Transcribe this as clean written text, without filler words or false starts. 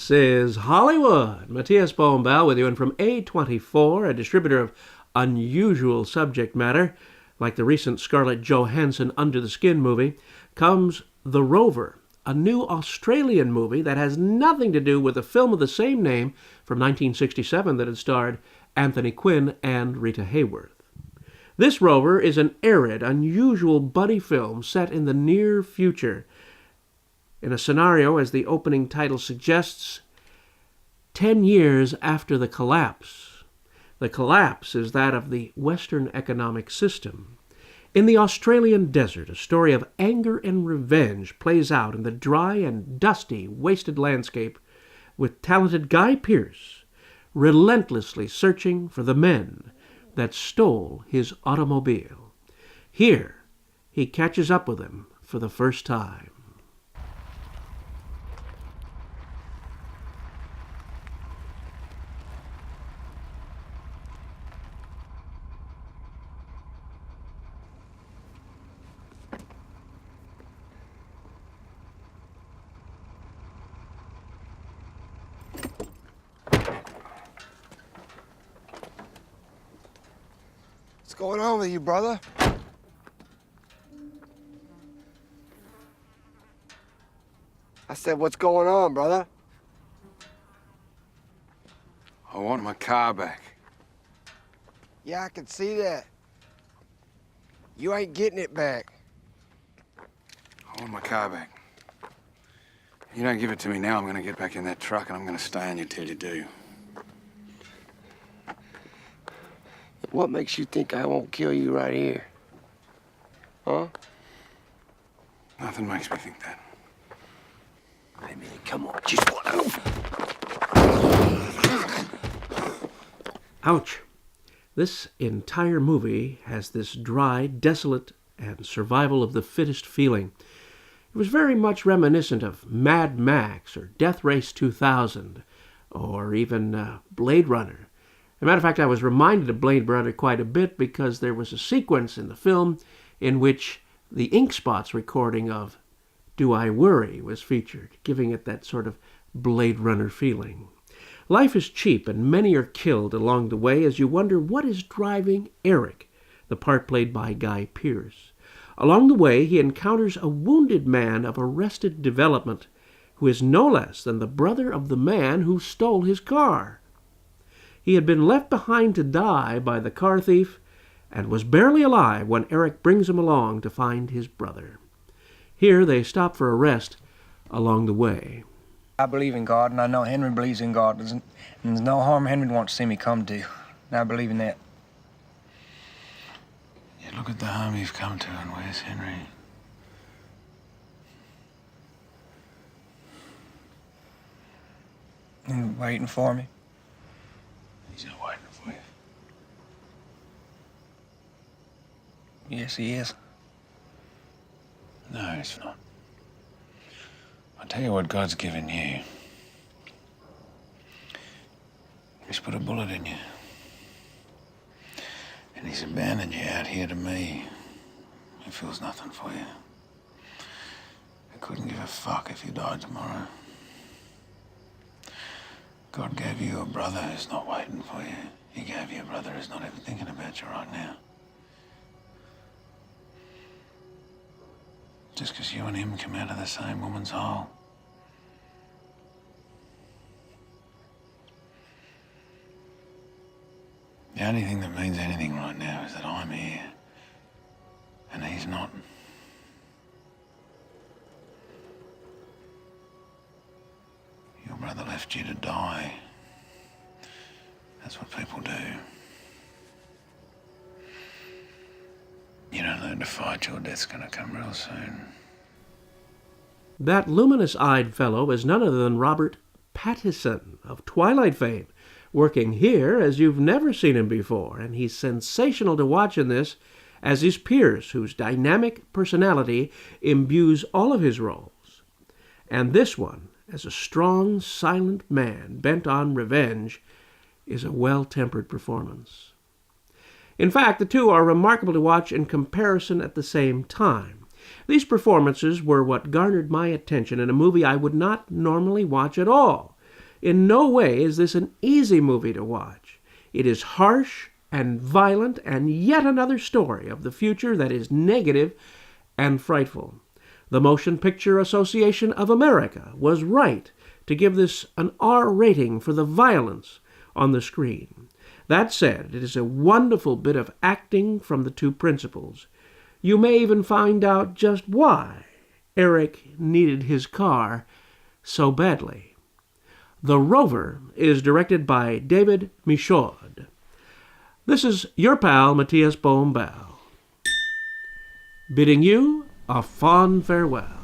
This is Hollywood. Matías Bombal with you, and from A24, a distributor of unusual subject matter, like the recent Scarlett Johansson Under the Skin movie, comes The Rover, a new Australian movie that has nothing to do with the film of the same name from 1967 that had starred Anthony Quinn and Rita Hayworth. This Rover is an arid, unusual buddy film set in the near future, in a scenario, as the opening title suggests, 10 years after the collapse. The collapse is that of the Western economic system. In the Australian desert, a story of anger and revenge plays out in the dry and dusty, wasted landscape, with talented Guy Pearce relentlessly searching for the men that stole his automobile. Here, he catches up with them for the first time. What's going on with you, brother? I said, what's going on, brother? I want my car back. Yeah, I can see that. You ain't getting it back. I want my car back. You don't give it to me now, I'm gonna get back in that truck and I'm gonna stay on you till you do. What makes you think I won't kill you right here? Huh? Nothing makes me think that. Hey, man, come on, just one over. Ouch. This entire movie has this dry, desolate, and survival of the fittest feeling. It was very much reminiscent of Mad Max or Death Race 2000 or even Blade Runner. As a matter of fact, I was reminded of Blade Runner quite a bit because there was a sequence in the film in which the Ink Spots recording of Do I Worry was featured, giving it that sort of Blade Runner feeling. Life is cheap and many are killed along the way as you wonder what is driving Eric, the part played by Guy Pearce. Along the way, he encounters a wounded man of arrested development who is no less than the brother of the man who stole his car. He had been left behind to die by the car thief and was barely alive when Eric brings him along to find his brother. Here they stop for a rest along the way. I believe in God, and I know Henry believes in God. And there's no harm Henry wants to see me come to. And I believe in that. Yeah, look at the harm you've come to, and where's Henry? He's waiting for me. He's not waiting for you. Yes, he is. No, he's not. I'll tell you what God's given you. He's put a bullet in you. And he's abandoned you out here to me. He feels nothing for you. He couldn't give a fuck if you died tomorrow. God gave you a brother who's not waiting for you. He gave you a brother who's not even thinking about you right now. Just because you and him come out of the same woman's hole. The only thing that means anything right now is that I'm here. And he's not. Your brother left you to die. That's what people do. You don't learn to fight, your death's gonna come real soon. That luminous-eyed fellow is none other than Robert Pattinson of Twilight fame, working here as you've never seen him before, and he's sensational to watch in this, as is Pierce, whose dynamic personality imbues all of his roles. And this one, as a strong, silent man bent on revenge, is a well-tempered performance. In fact, the two are remarkable to watch in comparison at the same time. These performances were what garnered my attention in a movie I would not normally watch at all. In no way is this an easy movie to watch. It is harsh and violent, and yet another story of the future that is negative and frightful. The Motion Picture Association of America was right to give this an R rating for the violence on the screen. That said, it is a wonderful bit of acting from the two principals. You may even find out just why Eric needed his car so badly. The Rover is directed by David Michaud. This is your pal, Matías Bombal, bidding you a fond farewell.